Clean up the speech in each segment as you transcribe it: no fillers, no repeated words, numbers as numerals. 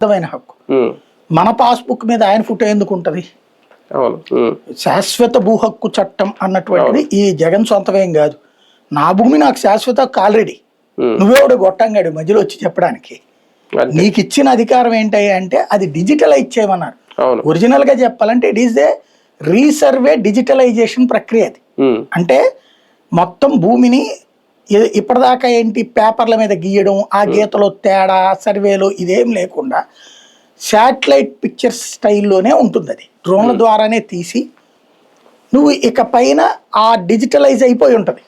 అర్థమైన హక్కు. మన పాస్బుక్ మీద ఆయన ఫోటో ఎందుకు ఉంటది? శాశ్వత భూ హక్కు చట్టం అన్నటువంటిది ఈ జగన్ సొంతమేం కాదు. నా భూమి నాకు శాశ్వత హక్కు ఆల్రెడీ. నువ్వెవడు గొట్టంగాడు మధ్యలో వచ్చి చెప్పడానికి? నీకు ఇచ్చిన అధికారం ఏంటి అంటే అది డిజిటలైజ్ చేయమన్నారు. ఒరిజినల్ గా చెప్పాలంటే it is a resurvey digitalisation ప్రక్రియ. అది అంటే మొత్తం భూమిని ఇప్పటిదాకా ఏంటి పేపర్ల మీద గీయడం, ఆ గీతలో తేడా సర్వేలో ఇదేం లేకుండా శాటిలైట్ పిక్చర్స్ స్టైల్లోనే ఉంటుంది. అది డ్రోన్ల ద్వారానే తీసి నువ్వు ఇక పైన ఆ డిజిటలైజ్ అయిపోయి ఉంటుంది.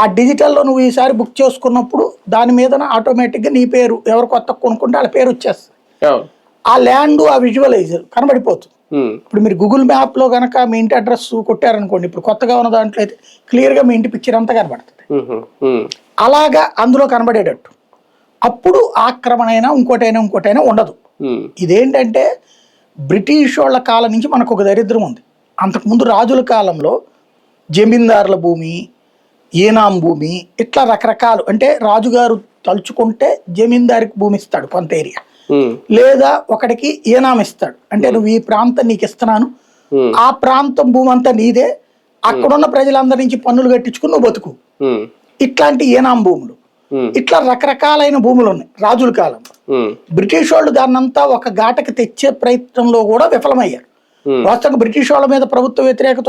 ఆ డిజిటల్లో నువ్వు ఈసారి బుక్ చేసుకున్నప్పుడు దాని మీద ఆటోమేటిక్గా నీ పేరు ఎవరు కొత్త కొనుక్కుంటే వాళ్ళ పేరు వచ్చేస్తుంది. ఆ ల్యాండ్ ఆ విజువలైజర్ కనబడిపోతుంది. ఇప్పుడు మీరు గూగుల్ మ్యాప్ లో కనుక మీ ఇంటి అడ్రస్ కొట్టారనుకోండి, ఇప్పుడు కొత్తగా ఉన్న దాంట్లో అయితే క్లియర్ గా మీ ఇంటి పిక్చర్ అంతా కనబడుతుంది. అలాగా అందులో కనబడేటట్టు అప్పుడు ఆక్రమణ అయినా ఇంకోటైనా ఉండదు. ఇదేంటంటే బ్రిటిష్ వాళ్ళ కాలం నుంచి మనకు ఒక దరిద్రం ఉంది. అంతకుముందు రాజుల కాలంలో జమీందారుల భూమి, ఏనాం భూమి, ఇట్లా రకరకాలు. అంటే రాజుగారు తలుచుకుంటే జమీందారికి భూమి ఇస్తాడు కొంత ఏరియా, లేదా ఒకటికి ఏనాం ఇస్తాడు. అంటే నువ్వు ఈ ప్రాంతం నీకు ఇస్తున్నాను, ఆ ప్రాంతం భూమి అంతా నీదే, అక్కడున్న ప్రజలందరి నుంచి పన్నులు కట్టించుకుని నువ్వు బతుకు. ఇట్లాంటి ఏనాం భూములు, ఇట్లా రకరకాలైన భూములు ఉన్నాయి రాజుల కాలంలో. బ్రిటిష్ వాళ్ళు దాన్నంతా ఒక ఘాటకి తెచ్చే ప్రయత్నంలో కూడా విఫలమయ్యారు. వాస్తవంగా బ్రిటిష్ వాళ్ళ మీద ప్రభుత్వ వ్యతిరేకత